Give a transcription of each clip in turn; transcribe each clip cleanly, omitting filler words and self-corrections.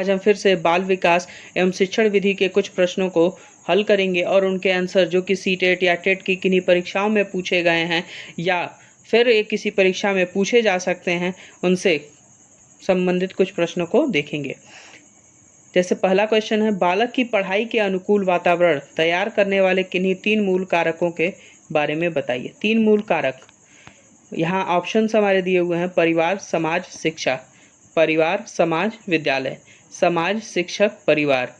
आज हम फिर से बाल विकास एवं शिक्षण विधि के कुछ प्रश्नों को हल करेंगे और उनके आंसर जो कि सीटेट या टेट की किन्हीं परीक्षाओं में पूछे गए हैं या फिर एक किसी परीक्षा में पूछे जा सकते हैं, उनसे संबंधित कुछ प्रश्नों को देखेंगे। जैसे पहला क्वेश्चन है, बालक की पढ़ाई के अनुकूल वातावरण तैयार करने वाले किन्हीं 3 मूल कारकों के बारे में बताइए। 3 मूल कारक, यहाँ ऑप्शंस हमारे दिए हुए हैं, परिवार, समाज, शिक्षा। परिवार, समाज, विद्यालय। समाज, शिक्षक, परिवार।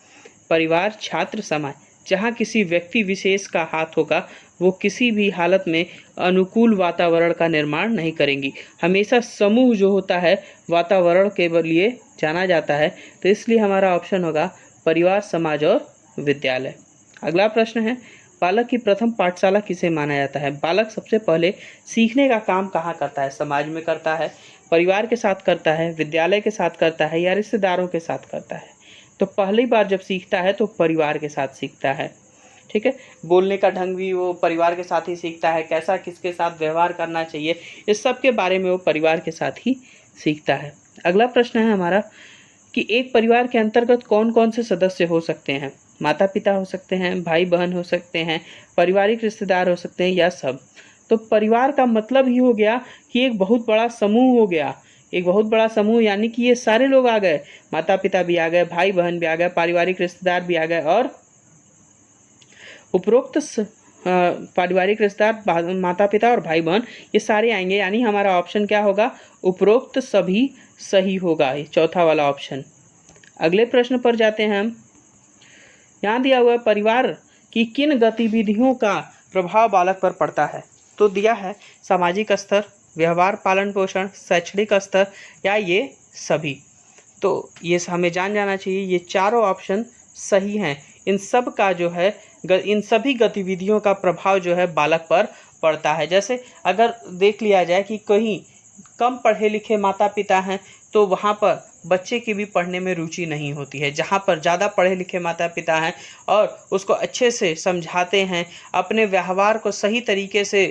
परिवार, छात्र, समाज। जहाँ किसी व्यक्ति विशेष का हाथ होगा वो किसी भी हालत में अनुकूल वातावरण का निर्माण नहीं करेंगी। हमेशा समूह जो होता है वातावरण के लिए जाना जाता है, तो इसलिए हमारा ऑप्शन होगा परिवार, समाज और विद्यालय। अगला प्रश्न है, बालक की प्रथम पाठशाला किसे माना जाता है? बालक सबसे पहले सीखने का काम कहाँ करता है? समाज में करता है, परिवार के साथ करता है, विद्यालय के साथ करता है या रिश्तेदारों के साथ करता है? तो पहली बार जब सीखता है तो परिवार के साथ सीखता है। ठीक है, बोलने का ढंग भी वो परिवार के साथ ही सीखता है, कैसा किसके साथ व्यवहार करना चाहिए इस सब के बारे में वो परिवार के साथ ही सीखता है। अगला प्रश्न है हमारा कि एक परिवार के अंतर्गत कौन कौन से सदस्य हो सकते हैं? माता पिता हो सकते हैं, भाई बहन हो सकते हैं, पारिवारिक रिश्तेदार हो सकते हैं या सब। तो परिवार का मतलब ही हो गया कि एक बहुत बड़ा समूह हो गया, एक बहुत बड़ा समूह, यानी कि ये सारे लोग आ गए, माता पिता भी आ गए, भाई बहन भी आ गए, पारिवारिक रिश्तेदार भी आ गए और उपरोक्त पारिवारिक रिश्तेदार, माता पिता और भाई बहन, ये सारे आएंगे, यानी हमारा ऑप्शन क्या होगा? उपरोक्त सभी सही होगा, ये चौथा वाला ऑप्शन। अगले प्रश्न पर जाते हैं हम। यहाँ दिया हुआ है, परिवार की किन गतिविधियों का प्रभाव बालक पर पड़ता है? तो दिया है सामाजिक स्तर, व्यवहार, पालन पोषण, शैक्षणिक स्तर या ये सभी। तो ये हमें जाना चाहिए, ये चारों ऑप्शन सही हैं। इन सब का जो है, इन सभी गतिविधियों का प्रभाव जो है बालक पर पड़ता है। जैसे अगर देख लिया जाए कि कहीं कम पढ़े लिखे माता पिता हैं तो वहाँ पर बच्चे की भी पढ़ने में रुचि नहीं होती है। जहाँ पर ज़्यादा पढ़े लिखे माता पिता हैं और उसको अच्छे से समझाते हैं, अपने व्यवहार को सही तरीके से,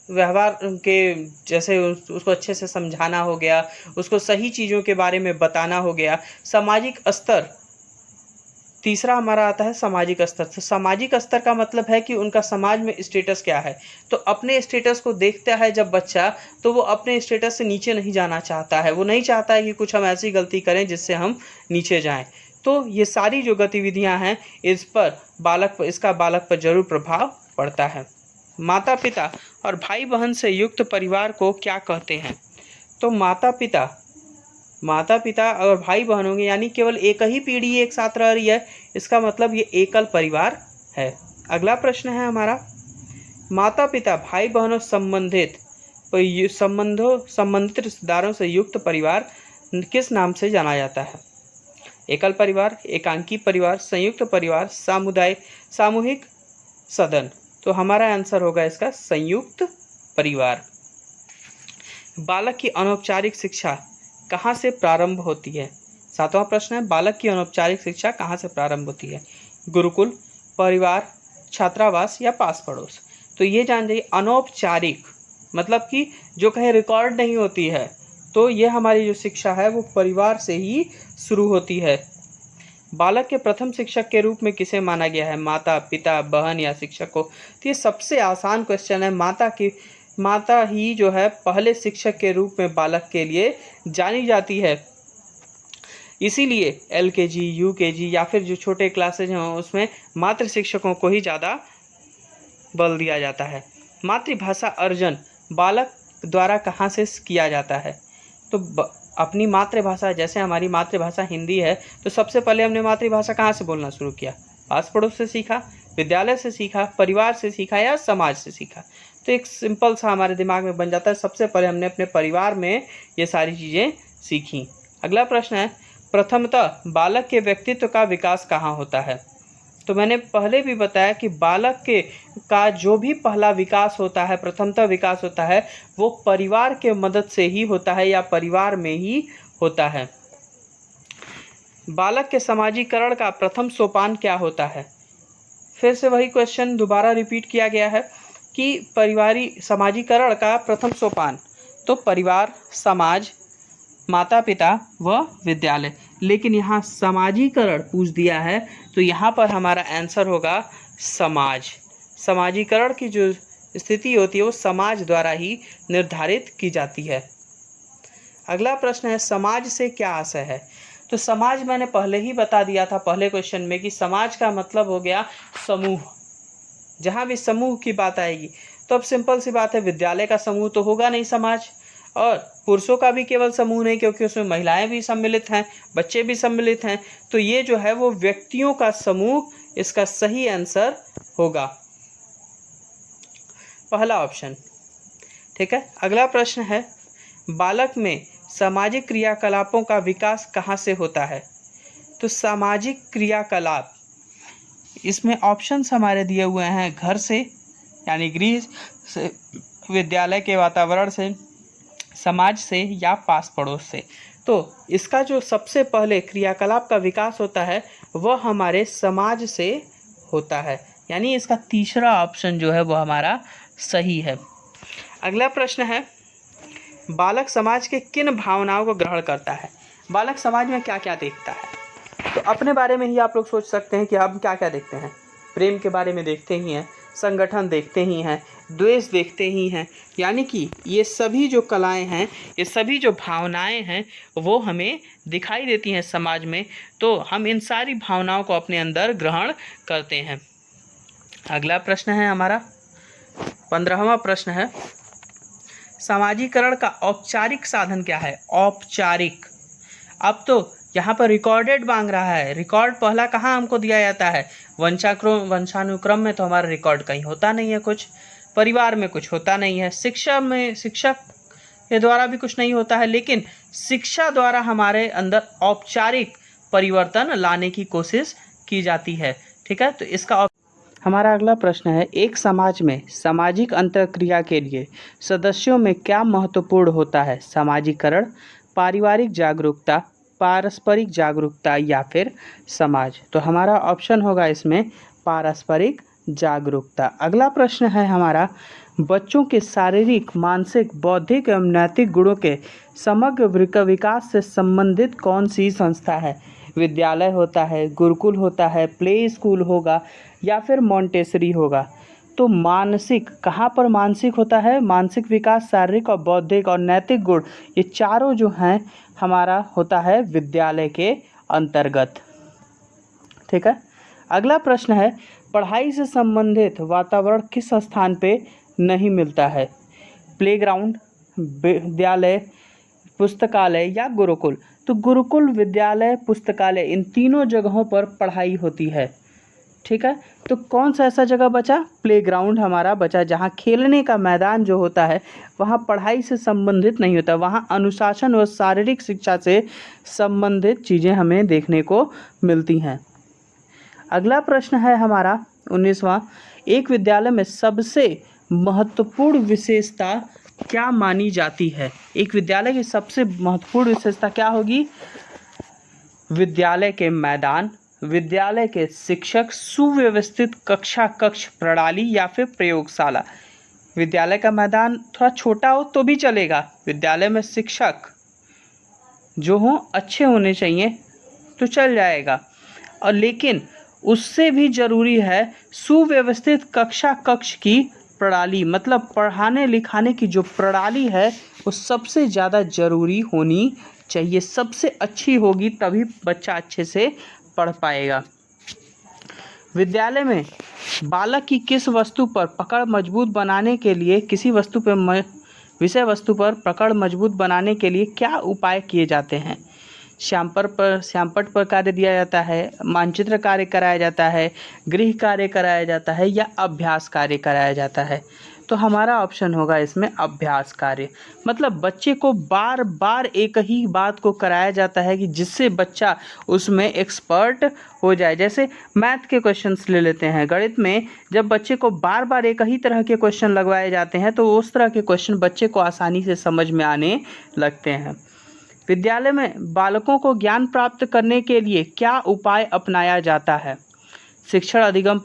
व्यवहार के जैसे उसको अच्छे से समझाना हो गया, उसको सही चीज़ों के बारे में बताना हो गया। सामाजिक स्तर, तीसरा हमारा आता है सामाजिक स्तर। तो सामाजिक स्तर का मतलब है कि उनका समाज में स्टेटस क्या है। तो अपने स्टेटस को देखता है जब बच्चा, तो वो अपने स्टेटस से नीचे नहीं जाना चाहता है, वो नहीं चाहता है कि कुछ हम ऐसी गलती करें जिससे हम नीचे जाएं। तो ये सारी जो गतिविधियां हैं इस पर बालक पर जरूर प्रभाव पड़ता है। माता पिता और भाई बहन से युक्त परिवार को क्या कहते हैं? तो माता पिता और भाई बहन होंगे, यानी केवल एक ही पीढ़ी एक साथ रह रही है, इसका मतलब ये एकल परिवार है। अगला प्रश्न है हमारा, माता पिता भाई बहनों संबंधित रिश्तेदारों से युक्त परिवार किस नाम से जाना जाता है? एकल परिवार, एकांकी परिवार, संयुक्त परिवार, सामूहिक सदन। तो हमारा आंसर होगा इसका संयुक्त परिवार। बालक की अनौपचारिक शिक्षा कहाँ से प्रारंभ होती है? 7वां प्रश्न है, बालक की अनौपचारिक शिक्षा कहाँ से प्रारंभ होती है? गुरुकुल, परिवार, छात्रावास या पास पड़ोस? तो ये जान जाइए, अनौपचारिक मतलब कि जो कहीं रिकॉर्ड नहीं होती है, तो ये हमारी जो शिक्षा है वो परिवार से ही शुरू होती है। बालक के प्रथम शिक्षक के रूप में किसे माना गया है? माता पिता, बहन या शिक्षक को? तो ये सबसे आसान क्वेश्चन है। माता ही जो है पहले शिक्षक के रूप में बालक के लिए जानी जाती है। इसीलिए LKG, UKG या फिर जो छोटे क्लासेज हैं उसमें मातृ शिक्षकों को ही ज़्यादा बल दिया जाता है। मातृभाषा अर्जन बालक द्वारा कहाँ से किया जाता है? तो अपनी मातृभाषा, जैसे हमारी मातृभाषा हिंदी है, तो सबसे पहले हमने मातृभाषा कहाँ से बोलना शुरू किया? पास पड़ोस से सीखा, विद्यालय से सीखा, परिवार से सीखा या समाज से सीखा? तो एक सिंपल सा हमारे दिमाग में बन जाता है, सबसे पहले हमने अपने परिवार में ये सारी चीज़ें सीखी। अगला प्रश्न है, प्रथमतः बालक के व्यक्तित्व का विकास कहाँ होता है? तो मैंने पहले भी बताया कि बालक का जो भी पहला विकास होता है, प्रथमतः विकास होता है, वो परिवार के मदद से ही होता है या परिवार में ही होता है। बालक के समाजीकरण का प्रथम सोपान क्या होता है? फिर से वही क्वेश्चन दोबारा रिपीट किया गया है कि समाजीकरण का प्रथम सोपान, तो परिवार, समाज, माता पिता व विद्यालय। लेकिन यहाँ समाजीकरण पूछ दिया है, तो यहाँ पर हमारा आंसर होगा समाज। समाजीकरण की जो स्थिति होती है वो समाज द्वारा ही निर्धारित की जाती है। अगला प्रश्न है, समाज से क्या आशय है? तो समाज मैंने पहले ही बता दिया था पहले क्वेश्चन में कि समाज का मतलब हो गया समूह। जहाँ भी समूह की बात आएगी तो अब सिंपल सी बात है, विद्यालय का समूह तो होगा नहीं समाज, और पुरुषों का भी केवल समूह नहीं, क्योंकि उसमें महिलाएं भी सम्मिलित हैं, बच्चे भी सम्मिलित हैं। तो ये जो है वो व्यक्तियों का समूह इसका सही आंसर होगा, पहला ऑप्शन। ठीक है, अगला प्रश्न है, बालक में सामाजिक क्रियाकलापों का विकास कहाँ से होता है? तो सामाजिक क्रियाकलाप, इसमें ऑप्शंस हमारे दिए हुए हैं, घर से यानी गृह से, विद्यालय के वातावरण से, समाज से या पास पड़ोस से। तो इसका जो सबसे पहले क्रियाकलाप का विकास होता है वह हमारे समाज से होता है, यानी इसका तीसरा ऑप्शन जो है वो हमारा सही है। अगला प्रश्न है, बालक समाज के किन भावनाओं को ग्रहण करता है? बालक समाज में क्या क्या देखता है? तो अपने बारे में ही आप लोग सोच सकते हैं कि हम क्या क्या देखते हैं। प्रेम के बारे में देखते ही हैं, संगठन देखते ही हैं, द्वेष देखते ही हैं, यानी कि ये सभी जो कलाएं हैं, ये सभी जो भावनाएं हैं वो हमें दिखाई देती हैं समाज में, तो हम इन सारी भावनाओं को अपने अंदर ग्रहण करते हैं। अगला प्रश्न है हमारा 15वां प्रश्न है, समाजीकरण का औपचारिक साधन क्या है? औपचारिक, अब तो यहाँ पर रिकॉर्डेड मांग रहा है। रिकॉर्ड पहला कहाँ हमको दिया जाता है? वंशानुक्रम में तो हमारा रिकॉर्ड कहीं होता नहीं है, कुछ परिवार में कुछ होता नहीं है, शिक्षा में शिक्षक के द्वारा भी कुछ नहीं होता है, लेकिन शिक्षा द्वारा हमारे अंदर औपचारिक परिवर्तन लाने की कोशिश की जाती है। ठीक है, तो इसका हमारा अगला प्रश्न है, एक समाज में सामाजिक अंतःक्रिया के लिए सदस्यों में क्या महत्वपूर्ण होता है? समाजीकरण, पारिवारिक जागरूकता, पारस्परिक जागरूकता या फिर समाज? तो हमारा ऑप्शन होगा इसमें पारस्परिक जागरूकता। अगला प्रश्न है हमारा, बच्चों के शारीरिक, मानसिक, बौद्धिक एवं नैतिक गुणों के समग्र विकास से संबंधित कौन सी संस्था है? विद्यालय होता है, गुरुकुल होता है, प्ले स्कूल होगा या फिर मॉन्टेसरी होगा? तो मानसिक, कहाँ पर मानसिक होता है? मानसिक विकास, शारीरिक और बौद्धिक और नैतिक गुण, ये चारों जो हैं हमारा होता है विद्यालय के अंतर्गत। ठीक है, अगला प्रश्न है, पढ़ाई से संबंधित वातावरण किस स्थान पे नहीं मिलता है? प्लेग्राउंड, विद्यालय, पुस्तकालय या गुरुकुल? तो गुरुकुल, विद्यालय, पुस्तकालय, इन तीनों जगहों पर पढ़ाई होती है। ठीक है, तो कौन सा ऐसा जगह बचा? प्लेग्राउंड हमारा बचा, जहाँ खेलने का मैदान जो होता है वहाँ पढ़ाई से संबंधित नहीं होता, वहाँ अनुशासन व शारीरिक शिक्षा से संबंधित चीज़ें हमें देखने को मिलती हैं। अगला प्रश्न है हमारा 19वां, एक विद्यालय में सबसे महत्वपूर्ण विशेषता क्या मानी जाती है? एक विद्यालय की सबसे महत्वपूर्ण विशेषता क्या होगी? विद्यालय के मैदान, विद्यालय के शिक्षक, सुव्यवस्थित कक्ष प्रणाली या फिर प्रयोगशाला? विद्यालय का मैदान थोड़ा छोटा हो तो भी चलेगा, विद्यालय में शिक्षक जो हों अच्छे होने चाहिए तो चल जाएगा, और लेकिन उससे भी ज़रूरी है सुव्यवस्थित कक्ष की प्रणाली, मतलब पढ़ाने लिखाने की जो प्रणाली है वो सबसे ज़्यादा ज़रूरी होनी चाहिए, सबसे अच्छी होगी तभी बच्चा अच्छे से पढ़ पाएगा। विद्यालय में बालक की किस वस्तु पर पकड़ मजबूत बनाने के लिए, किसी वस्तु पर विषय वस्तु पर पकड़ मजबूत बनाने के लिए क्या उपाय किए जाते हैं? श्यामपट्ट पर कार्य दिया जाता है, मानचित्र कार्य कराया जाता है, गृह कार्य कराया जाता है या अभ्यास कार्य कराया जाता है? तो हमारा ऑप्शन होगा इसमें अभ्यास कार्य, मतलब बच्चे को बार बार एक ही बात को कराया जाता है कि जिससे बच्चा उसमें एक्सपर्ट हो जाए। जैसे मैथ के क्वेश्चंस ले लेते हैं, गणित में जब बच्चे को बार बार एक ही तरह के क्वेश्चन लगवाए जाते हैं तो उस तरह के क्वेश्चन बच्चे को आसानी से समझ में आने लगते हैं। विद्यालय में बालकों को ज्ञान प्राप्त करने के लिए क्या उपाय अपनाया जाता है? शिक्षण अधिगम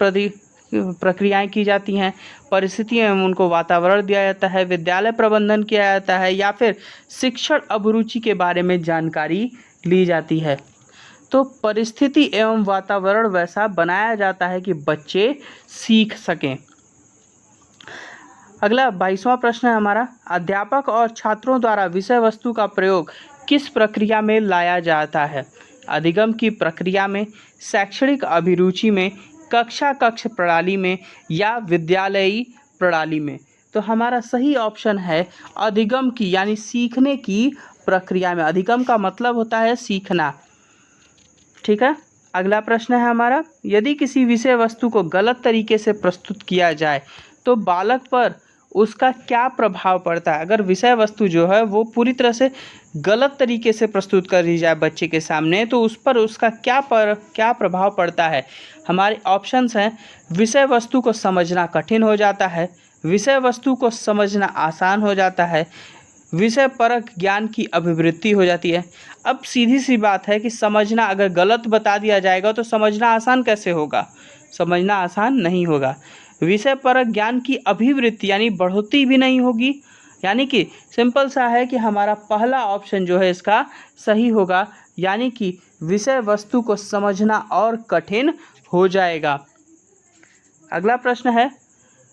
प्रक्रियाएं की जाती हैं, परिस्थितियां एवं उनको वातावरण दिया जाता है, विद्यालय प्रबंधन किया जाता है या फिर शिक्षण अभिरुचि के बारे में जानकारी ली जाती है? तो परिस्थिति एवं वातावरण वैसा बनाया जाता है कि बच्चे सीख सकें। अगला 22वां प्रश्न है हमारा, अध्यापक और छात्रों द्वारा विषय वस्तु का प्रयोग किस प्रक्रिया में लाया जाता है? अधिगम की प्रक्रिया में, शैक्षणिक अभिरुचि में, कक्षा कक्ष प्रणाली में या विद्यालयी प्रणाली में? तो हमारा सही ऑप्शन है अधिगम की, यानी सीखने की प्रक्रिया में। अधिगम का मतलब होता है सीखना। ठीक है। अगला प्रश्न है हमारा, यदि किसी विषय वस्तु को गलत तरीके से प्रस्तुत किया जाए तो बालक पर उसका क्या प्रभाव पड़ता है? अगर विषय वस्तु जो है वो पूरी तरह से गलत तरीके से प्रस्तुत कर दी जाए बच्चे के सामने, तो उस पर उसका क्या प्रभाव पड़ता है? हमारे ऑप्शंस हैं, विषय वस्तु को समझना कठिन हो जाता है, विषय वस्तु को समझना आसान हो जाता है, विषय परक ज्ञान की अभिवृद्धि हो जाती है। अब सीधी सी बात है कि समझना अगर गलत बता दिया जाएगा तो समझना आसान कैसे होगा? समझना आसान नहीं होगा। विषय परक ज्ञान की अभिवृद्धि यानी बढ़ोतरी भी नहीं होगी। यानी कि सिंपल सा है कि हमारा पहला ऑप्शन जो है इसका सही होगा, यानी कि विषय वस्तु को समझना और कठिन हो जाएगा। अगला प्रश्न है,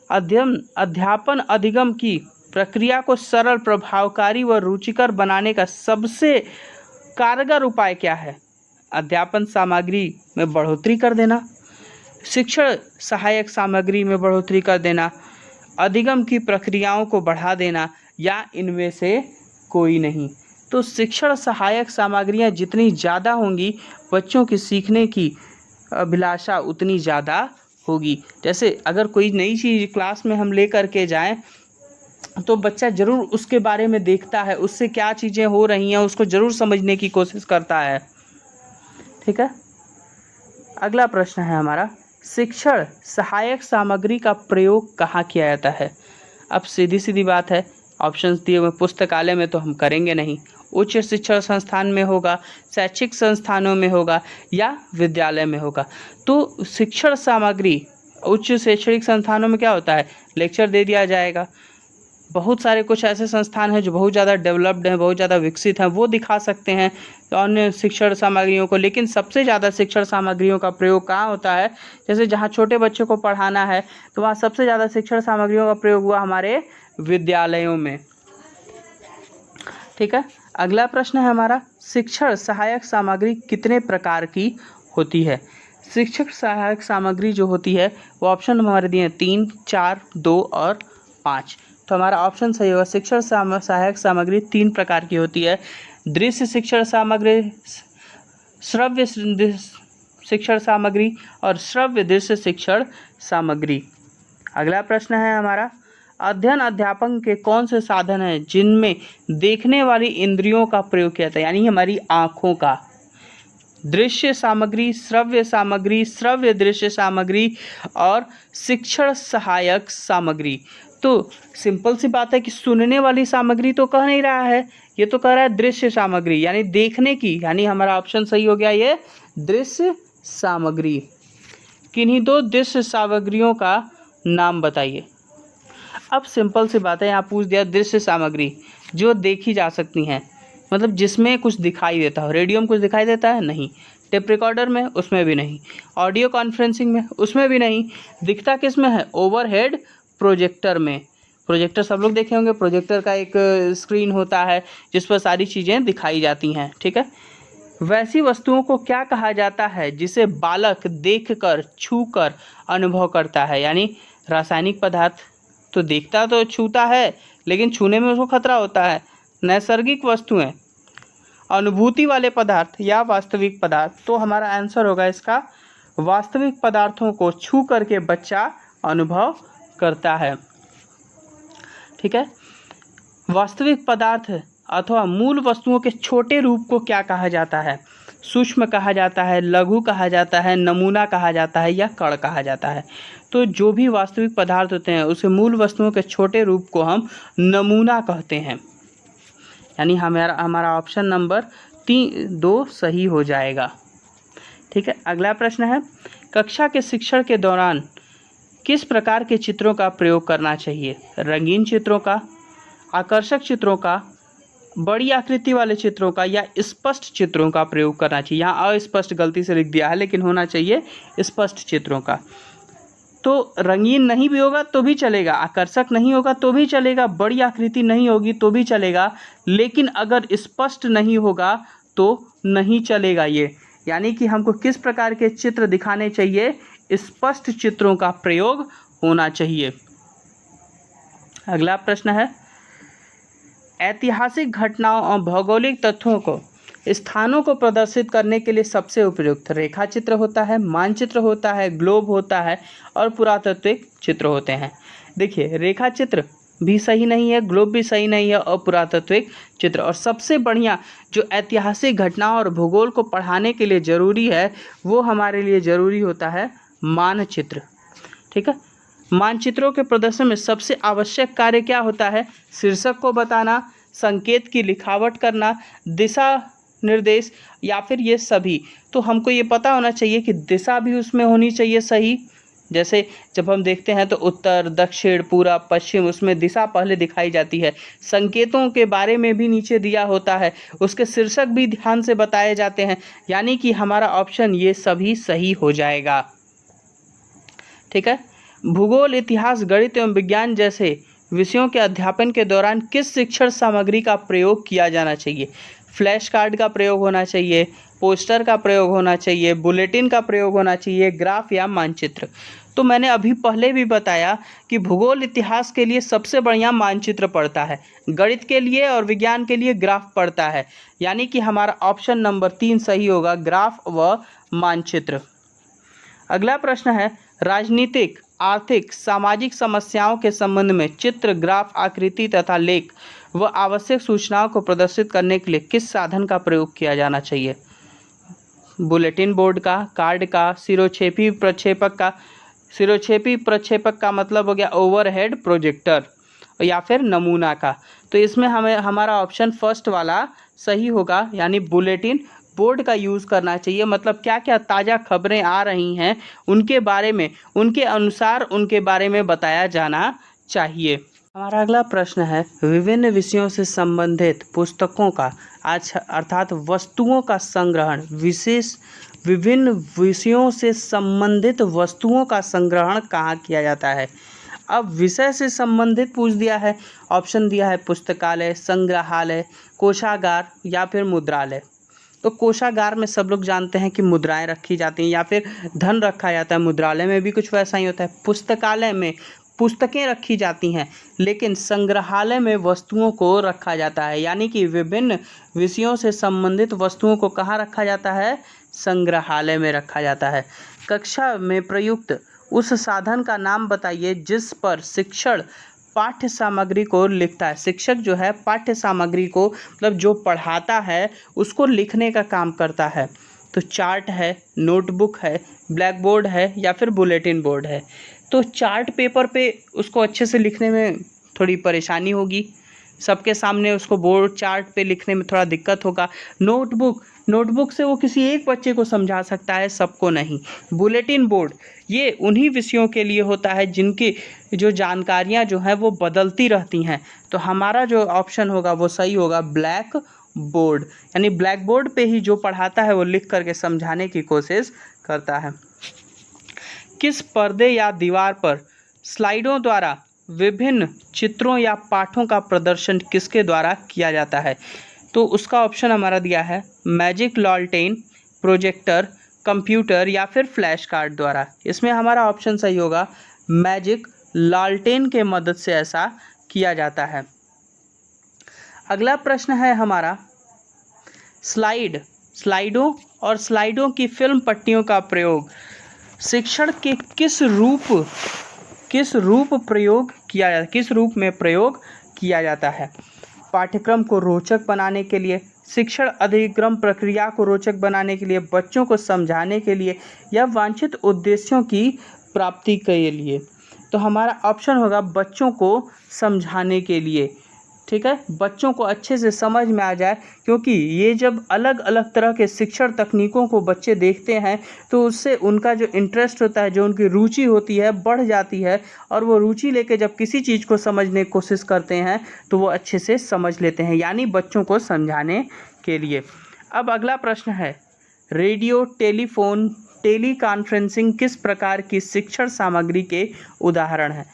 अध्यापन अधिगम की प्रक्रिया को सरल, प्रभावकारी व रुचिकर बनाने का सबसे कारगर उपाय क्या है? अध्यापन सामग्री में बढ़ोतरी कर देना, शिक्षण सहायक सामग्री में बढ़ोतरी कर देना, अधिगम की प्रक्रियाओं को बढ़ा देना या इनमें से कोई नहीं। तो शिक्षण सहायक सामग्रियां जितनी ज़्यादा होंगी बच्चों की सीखने की अभिलाषा उतनी ज़्यादा होगी। जैसे अगर कोई नई चीज़ क्लास में हम ले करके जाएं तो बच्चा ज़रूर उसके बारे में देखता है, उससे क्या चीज़ें हो रही हैं उसको ज़रूर समझने की कोशिश करता है। ठीक है। अगला प्रश्न है हमारा, शिक्षण सहायक सामग्री का प्रयोग कहाँ किया जाता है? अब सीधी सीधी बात है, ऑप्शंस दिए हुए, पुस्तकालय में तो हम करेंगे नहीं, उच्च शिक्षण संस्थान में होगा, शैक्षिक संस्थानों में होगा या विद्यालय में होगा। तो शिक्षण सामग्री उच्च शैक्षणिक संस्थानों में क्या होता है, लेक्चर दे दिया जाएगा। बहुत सारे कुछ ऐसे संस्थान हैं जो बहुत ज़्यादा डेवलप्ड हैं, बहुत ज़्यादा विकसित हैं, वो दिखा सकते हैं अन्य शिक्षण सामग्रियों को। लेकिन सबसे ज़्यादा शिक्षण सामग्रियों का प्रयोग कहाँ होता है? जैसे जहाँ छोटे बच्चों को पढ़ाना है तो वहाँ सबसे ज़्यादा शिक्षण सामग्रियों का प्रयोग हुआ हमारे विद्यालयों में। ठीक है। अगला प्रश्न है हमारा, शिक्षण सहायक सामग्री कितने प्रकार की होती है? शिक्षक सहायक सामग्री जो होती है वो ऑप्शन हमारे दिए 3, 4, 2 और 5। तो हमारा ऑप्शन सही होगा, शिक्षण सहायक सामग्री 3 प्रकार की होती है। दृश्य शिक्षण सामग्री, श्रव्य शिक्षण सामग्री और श्रव्य दृश्य शिक्षण सामग्री। अगला प्रश्न है हमारा, अध्ययन अध्यापन के कौन से साधन हैं जिनमें देखने वाली इंद्रियों का प्रयोग किया जाता है, यानी हमारी आँखों का? दृश्य सामग्री, श्रव्य सामग्री, श्रव्य दृश्य सामग्री और शिक्षण सहायक सामग्री। तो सिंपल सी बात है कि सुनने वाली सामग्री तो कह नहीं रहा है, ये तो कह रहा है दृश्य सामग्री यानी देखने की, यानी हमारा ऑप्शन सही हो गया ये दृश्य सामग्री। किन्हीं 2 दृश्य सामग्रियों का नाम बताइए। अब सिंपल सी बात है, यहाँ पूछ दिया दृश्य सामग्री जो देखी जा सकती हैं, मतलब जिसमें कुछ दिखाई देता हो। रेडियो में कुछ दिखाई देता है? नहीं। टेप रिकॉर्डर में? उसमें भी नहीं। ऑडियो कॉन्फ्रेंसिंग में? उसमें भी नहीं। दिखता किस में है? ओवरहेड प्रोजेक्टर में। प्रोजेक्टर सब लोग देखे होंगे, प्रोजेक्टर का एक स्क्रीन होता है जिस पर सारी चीज़ें दिखाई जाती हैं। ठीक है। वैसी वस्तुओं को क्या कहा जाता है जिसे बालक देखकर, छूकर अनुभव करता है? यानी रासायनिक पदार्थ तो देखता तो छूता है लेकिन छूने में उसको खतरा होता है। नैसर्गिक वस्तुएं, अनुभूति वाले पदार्थ या वास्तविक पदार्थ? तो हमारा आंसर होगा इसका वास्तविक पदार्थों को छू करके बच्चा अनुभव करता है। ठीक है। वास्तविक पदार्थ अथवा मूल वस्तुओं के छोटे रूप को क्या कहा जाता है? सूक्ष्म कहा जाता है, लघु कहा जाता है, नमूना कहा जाता है या कण कहा जाता है? तो जो भी वास्तविक पदार्थ होते हैं उसे मूल वस्तुओं के छोटे रूप को हम नमूना कहते हैं। यानी हमारा ऑप्शन नंबर 2 सही हो जाएगा। ठीक है। अगला प्रश्न है, कक्षा के शिक्षण के दौरान किस प्रकार के चित्रों का प्रयोग करना चाहिए? रंगीन चित्रों का, आकर्षक चित्रों का, बड़ी आकृति वाले चित्रों का या स्पष्ट चित्रों का प्रयोग करना चाहिए। यहाँ अस्पष्ट गलती से लिख दिया है, लेकिन होना चाहिए स्पष्ट चित्रों का। तो रंगीन नहीं भी होगा तो भी चलेगा, आकर्षक नहीं होगा तो भी चलेगा, बड़ी आकृति नहीं होगी तो भी चलेगा, लेकिन अगर स्पष्ट नहीं होगा तो नहीं चलेगा ये। यानी कि हमको किस प्रकार के चित्र दिखाने चाहिए? स्पष्ट चित्रों का प्रयोग होना चाहिए। अगला प्रश्न है, ऐतिहासिक घटनाओं और भौगोलिक तथ्यों को स्थानों को प्रदर्शित करने के लिए सबसे उपयुक्त रेखा चित्र होता है, मानचित्र होता है, ग्लोब होता है और पुरातात्विक चित्र होते हैं। देखिए, रेखा चित्र भी सही नहीं है, ग्लोब भी सही नहीं है और पुरातात्विक चित्र। और सबसे बढ़िया जो ऐतिहासिक घटनाओं और भूगोल को पढ़ाने के लिए ज़रूरी है वो हमारे लिए ज़रूरी होता है मानचित्र। ठीक है, मानचित्रों के प्रदर्शन में सबसे आवश्यक कार्य क्या होता है? शीर्षक को बताना, संकेत की लिखावट करना, दिशा निर्देश या फिर ये सभी। तो हमको ये पता होना चाहिए कि दिशा भी उसमें होनी चाहिए सही। जैसे जब हम देखते हैं तो उत्तर, दक्षिण, पूरब, पश्चिम, उसमें दिशा पहले दिखाई जाती है। संकेतों के बारे में भी नीचे दिया होता है, उसके शीर्षक भी ध्यान से बताए जाते हैं। यानी कि हमारा ऑप्शन ये सभी सही हो जाएगा। ठीक है, भूगोल, इतिहास, गणित एवं विज्ञान जैसे विषयों के अध्यापन के दौरान किस शिक्षण सामग्री का प्रयोग किया जाना चाहिए? फ्लैश कार्ड का प्रयोग होना चाहिए, पोस्टर का प्रयोग होना चाहिए, बुलेटिन का प्रयोग होना चाहिए, ग्राफ या मानचित्र। तो मैंने अभी पहले भी बताया कि भूगोल, इतिहास के लिए सबसे बढ़िया मानचित्र पड़ता है, गणित के लिए और विज्ञान के लिए ग्राफ पड़ता है। यानी कि हमारा ऑप्शन नंबर 3 सही होगा, ग्राफ व मानचित्र। अगला प्रश्न है, राजनीतिक, आर्थिक, सामाजिक समस्याओं के संबंध में चित्र, ग्राफ, आकृति तथा लेख व आवश्यक सूचनाओं को प्रदर्शित करने के लिए किस साधन का प्रयोग किया जाना चाहिए? बुलेटिन बोर्ड का, कार्ड का, सिरोक्षेपी प्रक्षेपक का। सिरोक्षेपी प्रक्षेपक का मतलब हो गया ओवरहेड प्रोजेक्टर, या फिर नमूना का। तो इसमें हमें हमारा ऑप्शन फर्स्ट वाला सही होगा, यानी बुलेटिन बोर्ड का यूज़ करना चाहिए। मतलब क्या क्या ताज़ा खबरें आ रही हैं उनके बारे में, उनके अनुसार उनके बारे में बताया जाना चाहिए। हमारा अगला प्रश्न है, विभिन्न विषयों से संबंधित पुस्तकों का अर्थात वस्तुओं का संग्रहण, विभिन्न विषयों से संबंधित वस्तुओं का संग्रहण कहाँ किया जाता है? अब विषय से संबंधित पूछ दिया है, ऑप्शन दिया है पुस्तकालय, संग्रहालय, कोषागार या फिर मुद्रालय। तो कोषागार में सब लोग जानते हैं कि मुद्राएं रखी जाती हैं या फिर धन रखा जाता है, मुद्रालय में भी कुछ वैसा ही होता है। पुस्तकालय में पुस्तकें रखी जाती हैं, लेकिन संग्रहालय में वस्तुओं को रखा जाता है। यानी कि विभिन्न विषयों से संबंधित वस्तुओं को कहाँ रखा जाता है? संग्रहालय में रखा जाता है। कक्षा में प्रयुक्त उस साधन का नाम बताइए जिस पर शिक्षण पाठ्य सामग्री को लिखता है। शिक्षक जो है पाठ्य सामग्री को, मतलब जो पढ़ाता है उसको लिखने का काम करता है। तो चार्ट है, नोटबुक है, ब्लैक बोर्ड है या फिर बुलेटिन बोर्ड है। तो चार्ट पेपर पे उसको अच्छे से लिखने में थोड़ी परेशानी होगी, सबके सामने उसको बोर्ड चार्ट पे लिखने में थोड़ा दिक्कत होगा। नोटबुक से वो किसी एक बच्चे को समझा सकता है, सबको नहीं। बुलेटिन बोर्ड ये उन्हीं विषयों के लिए होता है जिनकी जो जानकारियाँ जो हैं वो बदलती रहती हैं। तो हमारा जो ऑप्शन होगा वो सही होगा, ब्लैक बोर्ड। यानी ब्लैक बोर्ड पे ही जो पढ़ाता है वो लिख करके समझाने की कोशिश करता है। किस पर्दे या दीवार पर स्लाइडों द्वारा विभिन्न चित्रों या पाठों का प्रदर्शन किसके द्वारा किया जाता है? तो उसका ऑप्शन हमारा दिया है मैजिक लॉलटेन, प्रोजेक्टर, कंप्यूटर या फिर फ्लैश कार्ड द्वारा। इसमें हमारा ऑप्शन सही होगा, मैजिक लॉलटेन के मदद से ऐसा किया जाता है। अगला प्रश्न है हमारा, स्लाइडों और स्लाइडों की फिल्म पट्टियों का प्रयोग शिक्षण के किस रूप में प्रयोग किया जाता है? पाठ्यक्रम को रोचक बनाने के लिए, शिक्षण अधिगम प्रक्रिया को रोचक बनाने के लिए, बच्चों को समझाने के लिए या वांछित उद्देश्यों की प्राप्ति के लिए। तो हमारा ऑप्शन होगा बच्चों को समझाने के लिए। ठीक है, बच्चों को अच्छे से समझ में आ जाए, क्योंकि ये जब अलग अलग तरह के शिक्षण तकनीकों को बच्चे देखते हैं तो उससे उनका जो इंटरेस्ट होता है, जो उनकी रुचि होती है, बढ़ जाती है, और वो रुचि लेके जब किसी चीज़ को समझने की कोशिश करते हैं तो वो अच्छे से समझ लेते हैं, यानी बच्चों को समझाने के लिए। अब अगला प्रश्न है, रेडियो, टेलीफोन, टेली कॉन्फ्रेंसिंग किस प्रकार की शिक्षण सामग्री के उदाहरण हैं?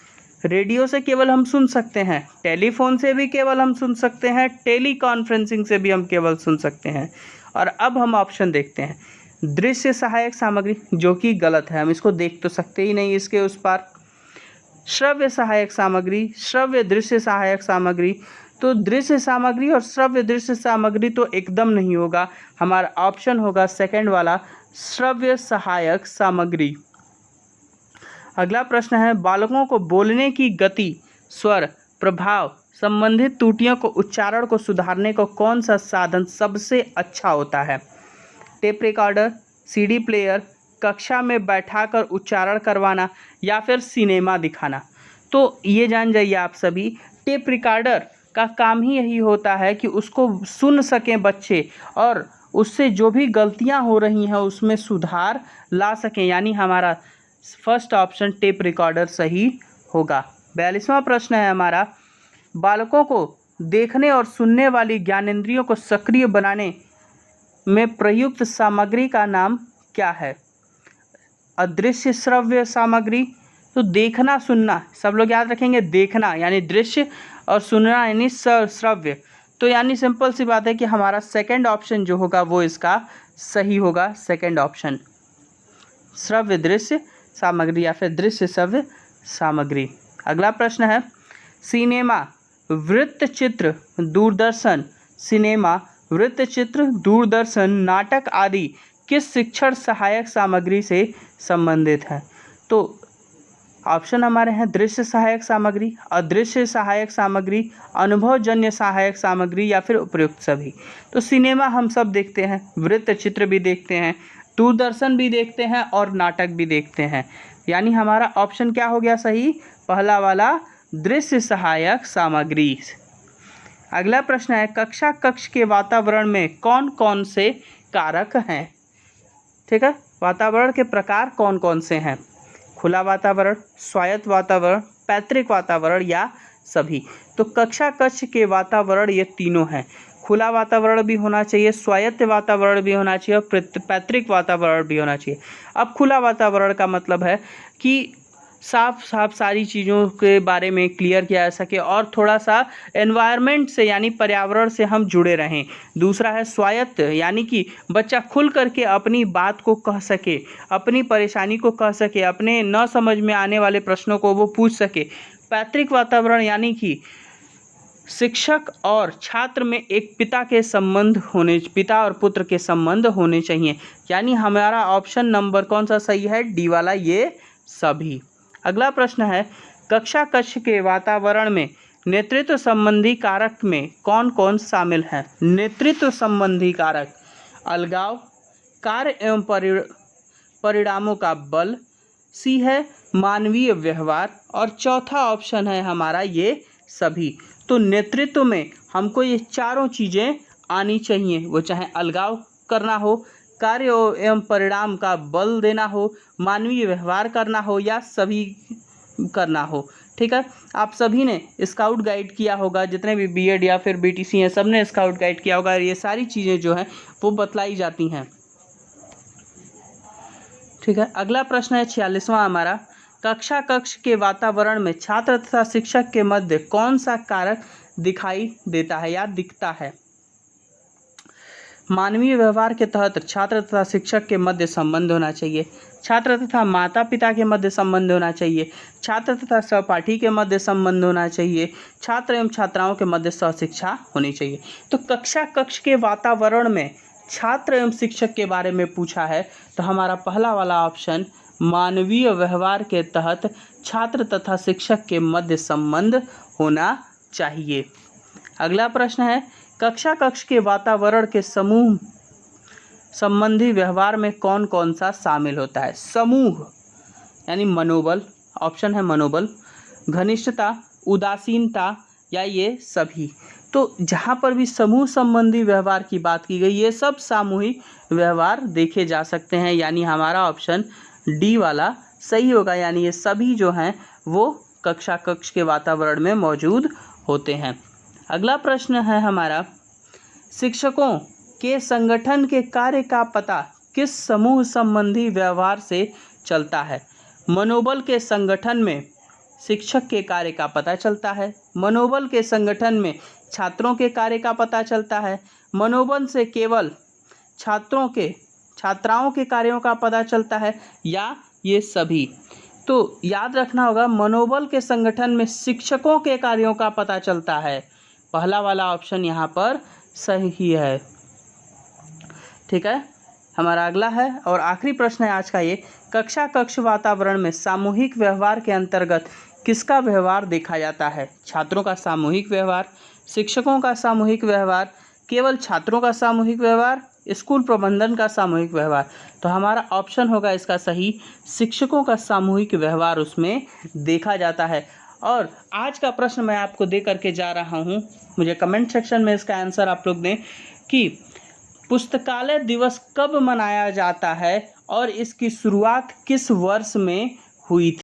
रेडियो से केवल हम सुन सकते हैं, टेलीफोन से भी केवल हम सुन सकते हैं, टेली कॉन्फ्रेंसिंग से भी हम केवल सुन सकते हैं। और अब हम ऑप्शन देखते हैं, दृश्य सहायक सामग्री, जो कि गलत है, हम इसको देख तो सकते ही नहीं इसके उस पार। श्रव्य सहायक सामग्री, श्रव्य दृश्य सहायक सामग्री, तो दृश्य सामग्री और श्रव्य दृश्य सामग्री तो एकदम नहीं होगा, हमारा ऑप्शन होगा सेकंड वाला, श्रव्य सहायक सामग्री। अगला प्रश्न है, बालकों को बोलने की गति, स्वर, प्रभाव संबंधित त्रुटियों को, उच्चारण को सुधारने को कौन सा साधन सबसे अच्छा होता है? टेप रिकॉर्डर, सीडी प्लेयर, कक्षा में बैठाकर उच्चारण करवाना, या फिर सिनेमा दिखाना। तो ये जान जाइए आप सभी, टेप रिकॉर्डर का काम ही यही होता है कि उसको सुन सकें बच्चे और उससे जो भी गलतियां हो रही हैं उसमें सुधार ला सकें, यानी हमारा फर्स्ट ऑप्शन टेप रिकॉर्डर सही होगा। 42वां प्रश्न है हमारा, बालकों को देखने और सुनने वाली ज्ञानेंद्रियों को सक्रिय बनाने में प्रयुक्त सामग्री का नाम क्या है? अदृश्य श्रव्य सामग्री, तो देखना सुनना सब लोग याद रखेंगे, देखना यानी दृश्य और सुनना यानी श्रव्य, तो यानी सिंपल सी बात है कि हमारा सेकंड ऑप्शन जो होगा वो इसका सही होगा, सेकंड ऑप्शन, श्रव्य दृश्य सामग्री या फिर दृश्य श्रव्य सामग्री। अगला प्रश्न है, सिनेमा, वृत्तचित्र, दूरदर्शन, सिनेमा, वृत्तचित्र, दूरदर्शन, नाटक आदि किस शिक्षण सहायक सामग्री से संबंधित है? तो ऑप्शन हमारे हैं दृश्य सहायक सामग्री, अदृश्य सहायक सामग्री, अनुभवजन्य सहायक सामग्री, या फिर उपयुक्त सभी। तो सिनेमा हम सब देखते हैं, वृत्तचित्र भी देखते हैं, दूरदर्शन भी देखते हैं और नाटक भी देखते हैं, यानी हमारा ऑप्शन क्या हो गया सही? पहला वाला, दृश्य सहायक सामग्री। अगला प्रश्न है, कक्ष के वातावरण में कौन कौन से कारक हैं? ठीक है, वातावरण के प्रकार कौन कौन से हैं? खुला वातावरण, स्वायत्त वातावरण, पैतृक वातावरण, या सभी। तो कक्ष के वातावरण ये तीनों हैं, खुला वातावरण भी होना चाहिए, स्वायत्त वातावरण भी होना चाहिए और पैतृक वातावरण भी होना चाहिए। अब खुला वातावरण का मतलब है कि साफ साफ सारी चीज़ों के बारे में क्लियर किया जा सके और थोड़ा सा एनवायरनमेंट से यानी पर्यावरण से हम जुड़े रहें। दूसरा है स्वायत्त, यानी कि बच्चा खुल करके अपनी बात को कह सके, अपनी परेशानी को कह सके, अपने न समझ में आने वाले प्रश्नों को वो पूछ सके। पैतृक वातावरण यानी कि शिक्षक और छात्र में एक पिता और पुत्र के संबंध होने चाहिए, यानी हमारा ऑप्शन नंबर कौन सा सही है? डी वाला, ये सभी। अगला प्रश्न है, कक्ष के वातावरण में नेतृत्व संबंधी कारक में कौन कौन शामिल है? नेतृत्व संबंधी कारक, अलगाव, कार्य एवं परिणामों का बल, सी है मानवीय व्यवहार, और चौथा ऑप्शन है हमारा ये सभी। तो नेतृत्व में हमको ये चारों चीज़ें आनी चाहिए, वो चाहे अलगाव करना हो, कार्य एवं परिणाम का बल देना हो, मानवीय व्यवहार करना हो, या सभी करना हो। ठीक है, आप सभी ने स्काउट गाइड किया होगा, जितने भी बीएड या फिर बीटीसी हैं सब ने स्काउट गाइड किया होगा, ये सारी चीज़ें जो हैं वो बतलाई जाती हैं। ठीक है, अगला प्रश्न है 46वां हमारा, कक्ष के वातावरण में छात्र तथा शिक्षक के मध्य कौन सा कारक दिखाई देता है या दिखता है? मानवीय व्यवहार के तहत छात्र तथा शिक्षक के मध्य संबंध होना चाहिए, छात्र तथा माता पिता के मध्य संबंध होना चाहिए, छात्र तथा सहपाठी के मध्य संबंध होना चाहिए, छात्र एवं छात्राओं के मध्य सहशिक्षा होनी चाहिए। तो कक्ष के वातावरण में छात्र एवं शिक्षक के बारे में पूछा है, तो हमारा पहला वाला ऑप्शन मानवीय व्यवहार के तहत छात्र तथा शिक्षक के मध्य संबंध होना चाहिए। अगला प्रश्न है, कक्ष के वातावरण के समूह संबंधी व्यवहार में कौन कौन सा शामिल होता है? समूह यानी मनोबल, ऑप्शन है मनोबल, घनिष्ठता, उदासीनता, या ये सभी। तो जहाँ पर भी समूह संबंधी व्यवहार की बात की गई, ये सब सामूहिक व्यवहार देखे जा सकते हैं, यानी हमारा ऑप्शन डी वाला सही होगा। यानी ये सभी जो हैं वो कक्षा कक्ष के वातावरण में मौजूद होते हैं। अगला प्रश्न है हमारा, शिक्षकों के संगठन के कार्य का पता किस समूह संबंधी व्यवहार से चलता है? मनोबल के संगठन में शिक्षक के कार्य का पता चलता है, मनोबल के संगठन में छात्रों के कार्य का पता चलता है, मनोबल से केवल छात्राओं के कार्यों का पता चलता है, या ये सभी। तो याद रखना होगा, मनोबल के संगठन में शिक्षकों के कार्यों का पता चलता है। पहला वाला ऑप्शन यहाँ पर सही है। ठीक है, हमारा अगला है और आखिरी प्रश्न है आज का ये, कक्षा कक्ष वातावरण में सामूहिक व्यवहार के अंतर्गत किसका व्यवहार देखा जाता है? छात्रों का सामूहिक व्यवहार, शिक्षकों का सामूहिक व्यवहार, केवल छात्रों का सामूहिक व्यवहार, स्कूल प्रबंधन का सामूहिक व्यवहार। तो हमारा ऑप्शन होगा इसका सही, शिक्षकों का सामूहिक व्यवहार उसमें देखा जाता है। और आज का प्रश्न मैं आपको दे करके जा रहा हूँ, मुझे कमेंट सेक्शन में इसका आंसर आप लोग दें कि पुस्तकालय दिवस कब मनाया जाता है और इसकी शुरुआत किस वर्ष में हुई थी।